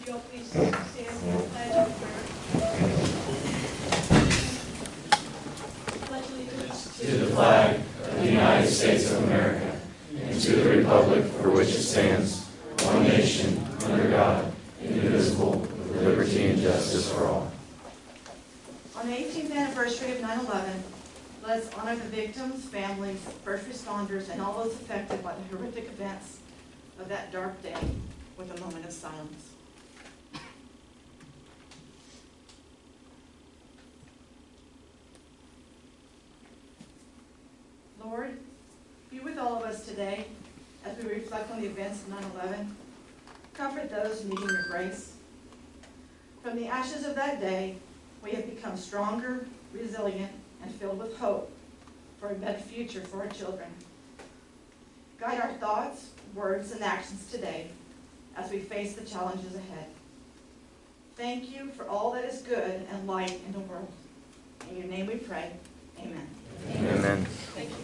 If you'll please stand for the pledge and prayer. Pledge allegiance to the flag of the United States of America and to the republic for which it stands, one nation, under God, indivisible, with liberty and justice for all. On the 18th anniversary of 9/11, let us honor the victims, families, first responders, and all those affected by the horrific events of that dark day with a moment of silence. Lord, be with all of us today as we reflect on the events of 9/11. Comfort those needing your grace. From the ashes of that day, we have become stronger, resilient, and filled with hope for a better future for our children. Guide our thoughts, words, and actions today as we face the challenges ahead. Thank you for all that is good and light in the world. In your name we pray. Amen. Amen. Thank you.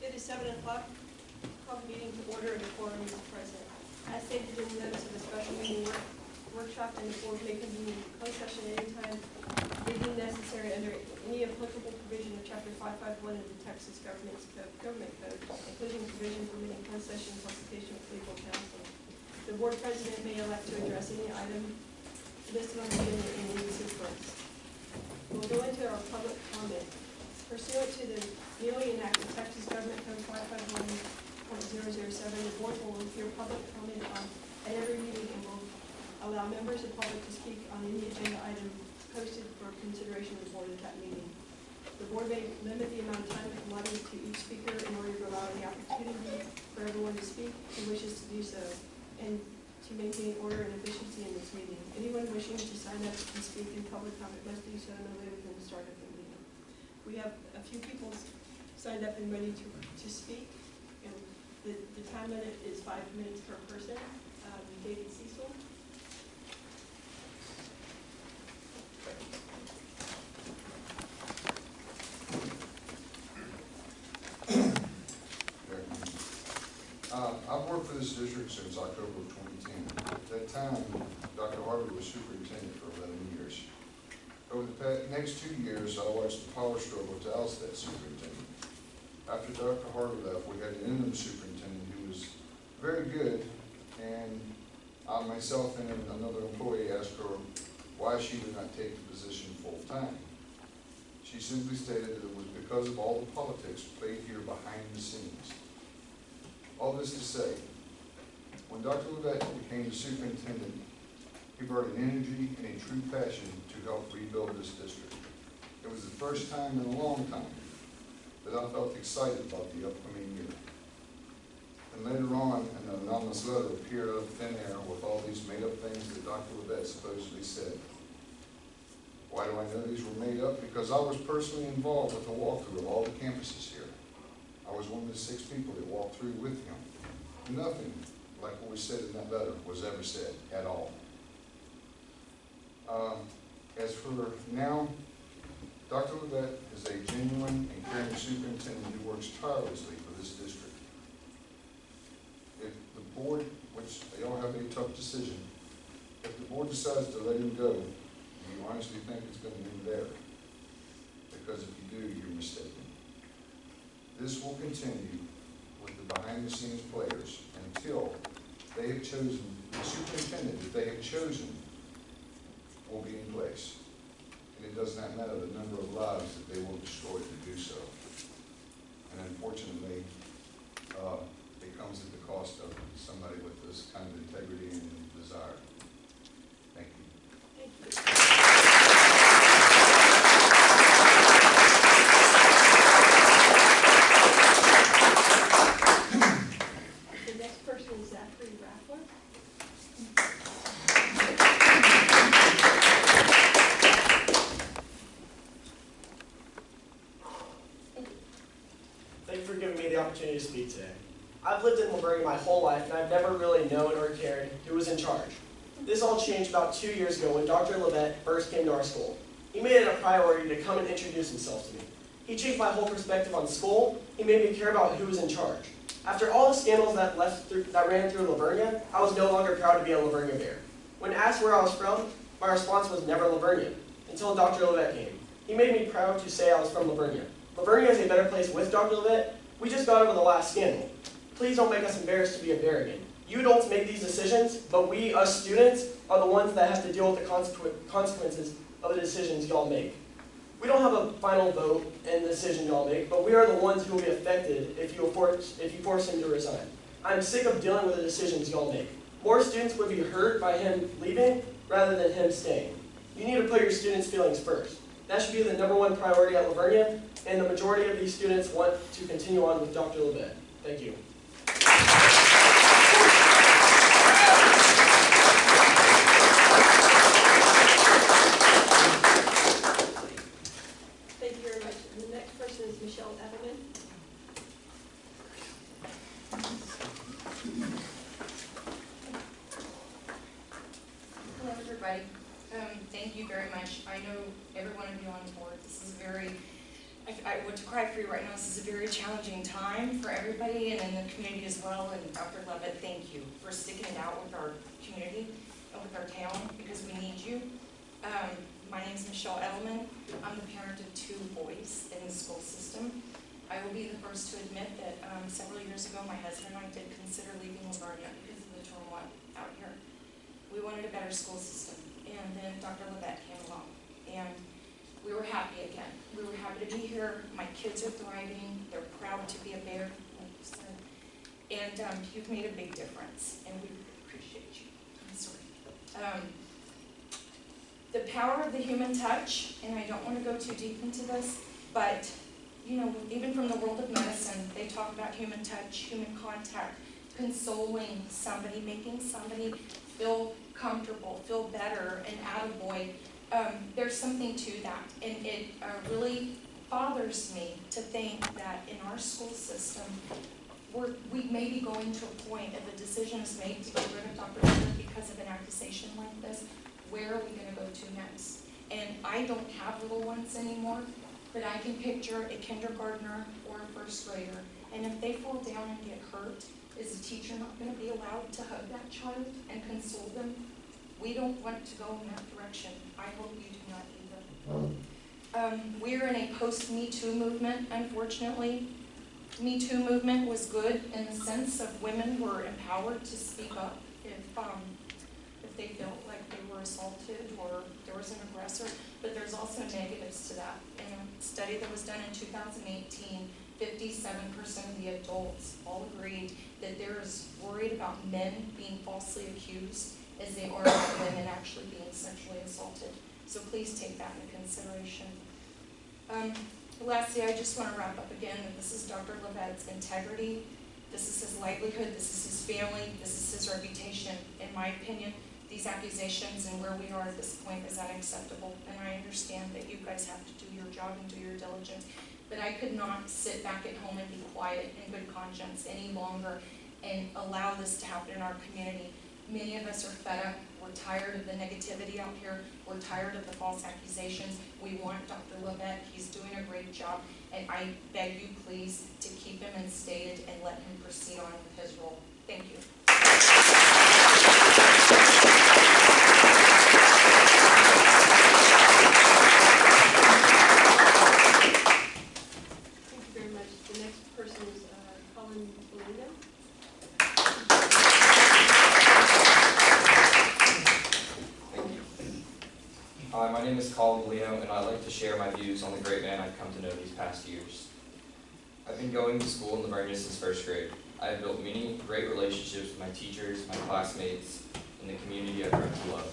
It is 7 o'clock. Call the meeting to order and the quorum is present. As stated in the notice of the special meeting workshop, and the board may convene in closed session at any time if deemed necessary under any applicable provision of Chapter 551 of the Texas Government Code, including provision permitting closed session consultation with legal counsel. The board president may elect to address any item listed on the agenda in any sequence. We'll go into our public comment. Pursuant to the newly enacted Texas Government Code 551.007, the board will hear public comment at every meeting and will allow members of the public to speak on any agenda item posted for consideration of the board at that meeting. The board may limit the amount of time allotted to each speaker in order to allow the opportunity for everyone to speak who wishes to do so, and to maintain order and efficiency in this meeting. Anyone wishing to sign up and speak in public comment must do so no later than the start of the meeting. We have a few people signed up and ready to speak. And the time limit is 5 minutes per person. David Cecil. I've worked for this district since October of 2010. At that time, Dr. Harvey was superintendent for 11 years. Over the next 2 years, I watched the power struggle to oust that superintendent. After Dr. Harvey left, we had an interim superintendent who was very good, and I myself and another employee asked her why she did not take the position full-time. She simply stated that it was because of all the politics played here behind the scenes. All this to say, when Dr. Lvisd became the superintendent, he brought an energy and a true passion to help rebuild this district. It was the first time in a long time that I felt excited about the upcoming year. And later on, an anonymous letter appeared out of thin air with all these made-up things that Dr. Lvisd supposedly said. Why do I know these were made up? Because I was personally involved with the walkthrough of all the campuses here. I was one of the 6 people that walked through with him. Nothing like what was said in that letter was ever said at all. As for now, Dr. Lvisd is a genuine and caring superintendent who works tirelessly for this district. If the board, which they all have a tough decision, if the board decides to let him go, do you honestly think it's going to be there? Because if you do, you're mistaken. This will continue with the behind-the-scenes players until they have chosen, the superintendent that they have chosen will be in place. And it does not matter the number of lives that they will destroy to do so. And unfortunately, it comes at the cost of somebody with this kind is Zachary Raffler. Thank you for giving me the opportunity to speak today. I've lived in Lvisd my whole life, and I've never really known or cared who was in charge. This all changed about 2 years ago when Dr. Lvisd first came to our school. He made it a priority to come and introduce himself to me. He changed my whole perspective on school. He made me care about who was in charge. After all the scandals that ran through Lvisd, I was no longer proud to be a Lvisd Bear. When asked where I was from, my response was never Livernian, until Dr. Lvisd came. He made me proud to say I was from Livernia. Livernia is a better place with Dr. Lvisd. We just got over the last scandal. Please don't make us embarrassed to be a bear again. You adults make these decisions, but we, us students, are the ones that have to deal with the consequences of the decisions y'all make. We don't have a final vote in the decision y'all make, but we are the ones who will be affected if you force him to resign. I'm sick of dealing with the decisions y'all make. More students would be hurt by him leaving rather than him staying. You need to put your students' feelings first. That should be the #1 priority at Livernia, and the majority of these students want to continue on with Dr. Lvisd. Thank you. Thank you very much. The next person is Michelle Edelman. Hello, everybody. Thank you very much. I know every one of you on the board. This is I would to cry for you right now. This is a very challenging time for everybody and in the community as well. And Dr. Lvisd, thank you for sticking it out with our community and with our town because we need you. My name is Michelle Edelman. I'm the parent of 2 boys in the school system. I will be the first to admit that several years ago, my husband and I did consider leaving Livernia because of the turmoil out here. We wanted a better school system, and then Dr. Lvisd came along, and we were happy again. We were happy to be here. My kids are thriving. They're proud to be a bear, like you said, and you've made a big difference, and we appreciate you. I'm sorry. The power of the human touch, and I don't want to go too deep into this, but you know, even from the world of medicine, they talk about human touch, human contact, consoling somebody, making somebody feel comfortable, feel better, and attaboy. There's something to that, and it really bothers me to think that in our school system, we may be going to a point if a decision is made to get rid of Dr. Lvisd because of an accusation like this. Where are we going to go to next? And I don't have little ones anymore, but I can picture a kindergartner or a first grader, and if they fall down and get hurt, is the teacher not going to be allowed to hug that child and console them? We don't want to go in that direction. I hope you do not either. We're in a post-Me Too movement, unfortunately. Me Too movement was good in the sense of women were empowered to speak up if they felt like they were assaulted or there was an aggressor, but there's also negatives to that. In a study that was done in 2018, 57% of the adults all agreed that they're as worried about men being falsely accused as they are about women actually being sexually assaulted. So please take that into consideration. Lastly, I just want to wrap up again that this is Dr. Lvisd's integrity, this is his livelihood, this is his family, this is his reputation. In my opinion, these accusations and where we are at this point is unacceptable, and I understand that you guys have to do your job and do your diligence, but I could not sit back at home and be quiet in good conscience any longer and allow this to happen in our community. Many of us are fed up. We're tired of the negativity out here. We're tired of the false accusations. We want Dr. Lvisd. He's doing a great job, and I beg you please to keep him instated and let him proceed on with his role. Thank you. Thank you very much. The next person is Colin Belinda. Hi, my name is Colin Molino, and I'd like to share my views on the great man I've come to know these past years. I've been going to school in Livernia since first grade. I have built many great relationships with my teachers, my classmates, and the community I've grown to love.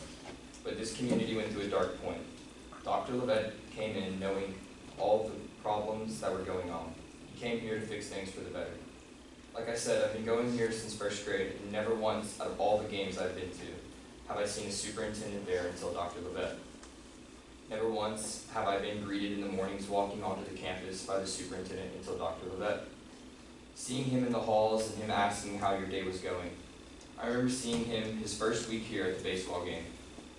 But this community went through a dark point. Dr. Lvisd came in knowing all the problems that were going on. He came here to fix things for the better. Like I said, I've been going here since first grade, and never once out of all the games I've been to have I seen a superintendent there until Dr. Lvisd. Never once have I been greeted in the mornings walking onto the campus by the superintendent until Dr. Lvisd. Seeing him in the halls and him asking how your day was going. I remember seeing him his first week here at the baseball game.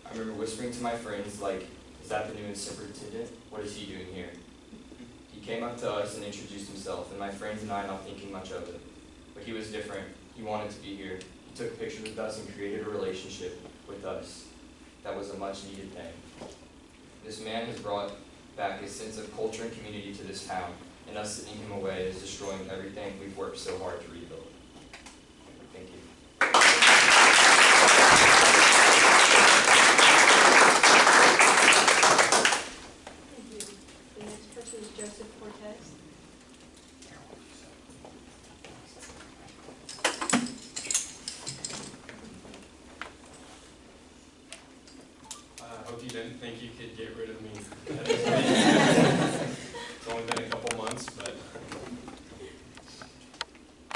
I remember whispering to my friends like, "Is that the new superintendent? What is he doing here?" He came up to us and introduced himself, and my friends and I not thinking much of it. But he was different. He wanted to be here. He took pictures with us and created a relationship with us. That was a much needed thing. This man has brought back a sense of culture and community to this town, and us sending him away is destroying everything we've worked so hard to rebuild. Thank you. Thank you. The next person is Joseph Cortez. I hope you didn't think you could get rid of me. It's only been a couple months, but.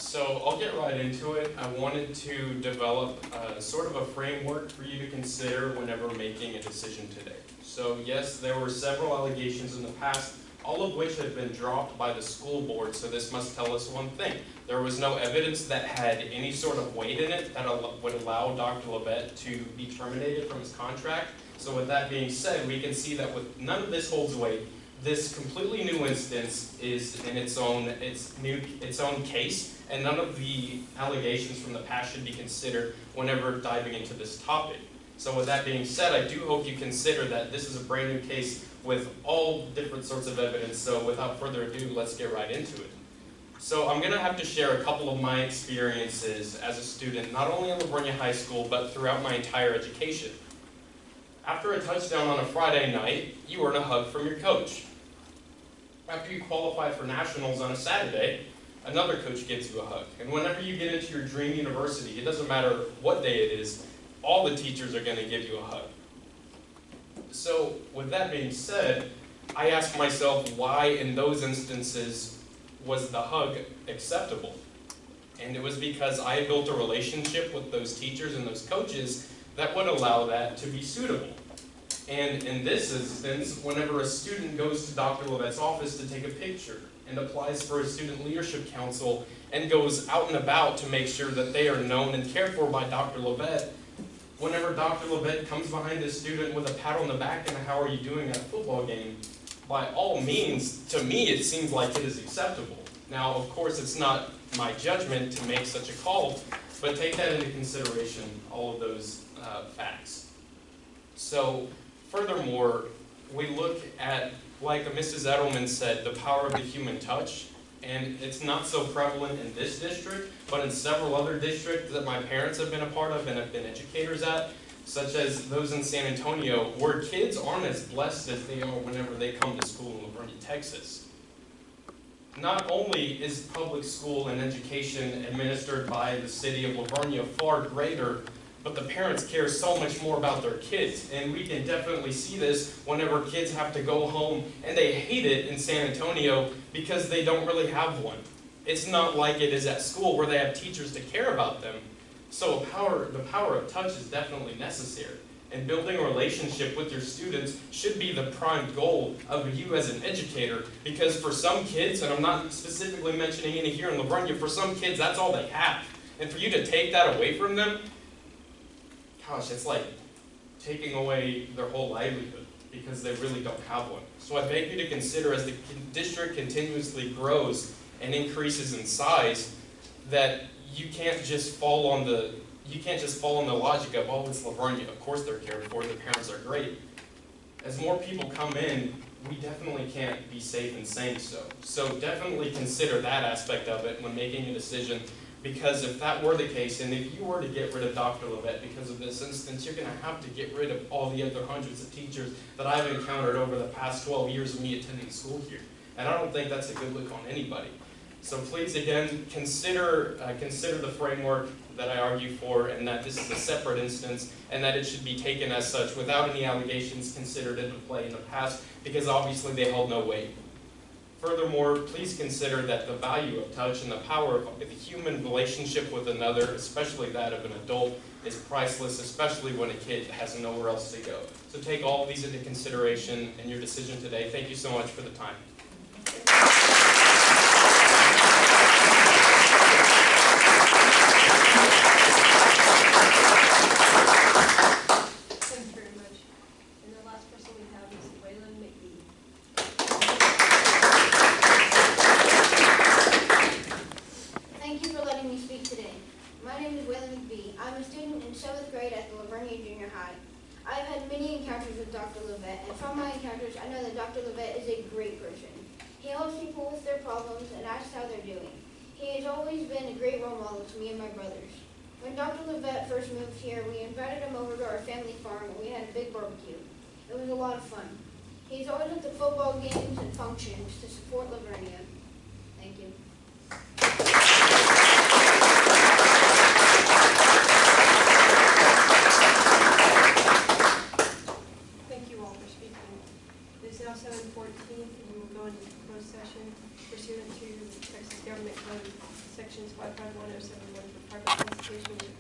So I'll get right into it. I wanted to develop sort of a framework for you to consider whenever making a decision today. So yes, there were several allegations in the past, all of which have been dropped by the school board, so this must tell us one thing. There was no evidence that had any sort of weight in it that would allow Dr. Lvisd to be terminated from his contract. So with that being said, we can see that with none of this holds weight, this completely new instance is in its own case, and none of the allegations from the past should be considered whenever diving into this topic. So with that being said, I do hope you consider that this is a brand new case with all different sorts of evidence. So without further ado, let's get right into it. So I'm going to have to share a couple of my experiences as a student, not only in Livonia High School, but throughout my entire education. After a touchdown on a Friday night, you earn a hug from your coach. After you qualify for nationals on a Saturday, another coach gives you a hug. And whenever you get into your dream university, it doesn't matter what day it is, all the teachers are going to give you a hug. So with that being said, I ask myself why in those instances was the hug acceptable? And it was because I had built a relationship with those teachers and those coaches that would allow that to be suitable. And in this instance, whenever a student goes to Dr. Lvisd's office to take a picture and applies for a student leadership council and goes out and about to make sure that they are known and cared for by Dr. Lvisd, whenever Dr. Lvisd comes behind a student with a pat on the back and a "how are you doing" at a football game, by all means, to me, it seems like it is acceptable. Now, of course, it's not my judgment to make such a call, but take that into consideration, all of those facts. So, furthermore, we look at, like Mrs. Edelman said, the power of the human touch, and it's not so prevalent in this district, but in several other districts that my parents have been a part of and have been educators at, such as those in San Antonio, where kids aren't as blessed as they are whenever they come to school in Livonia, Texas. Not only is public school and education administered by the city of Livonia far greater, but the parents care so much more about their kids. And we can definitely see this whenever kids have to go home and they hate it in San Antonio because they don't really have one. It's not like it is at school where they have teachers to care about them. So the power of touch is definitely necessary. And building a relationship with your students should be the prime goal of you as an educator, because for some kids, and I'm not specifically mentioning any here in Livonia, for some kids that's all they have. And for you to take that away from them, gosh, it's like taking away their whole livelihood because they really don't have one. So I beg you to consider, as the district continuously grows and increases in size, that you can't just fall on the logic of, oh, it's Livonia, of course they're cared for, the parents are great. As more people come in, we definitely can't be safe in saying so. So definitely consider that aspect of it when making a decision, because if that were the case, and if you were to get rid of Dr. Lvisd because of this instance, you're going to have to get rid of all the other hundreds of teachers that I've encountered over the past 12 years of me attending school here. And I don't think that's a good look on anybody. So please, again, consider the framework that I argue for, and that this is a separate instance, and that it should be taken as such without any allegations considered into play in the past, because obviously they hold no weight. Furthermore, please consider that the value of touch and the power of the human relationship with another, especially that of an adult, is priceless, especially when a kid has nowhere else to go. So take all of these into consideration in your decision today. Thank you so much for the time. Thanks very much. And the last person we have is Lvisd. Thank you for letting me speak today. My name is Lvisd. I'm a student in 7th grade at the Lvisd Junior High. I've had many encounters with Dr. Lvisd, and from my encounters, I know that Dr. Lvisd is a great person. He helps people with their problems and asks how they're doing. He has always been a great role model to me and my brothers. When Dr. Lvisd first moved here, we invited him over to our family farm and we had a big barbecue. It was a lot of fun. He's always at the football games and functions to support Livernia. Thank you. Thank you all for speaking. It is now 7:14, and we will go into closed session pursuant to Texas Government Code Sections 551071 for private consultation with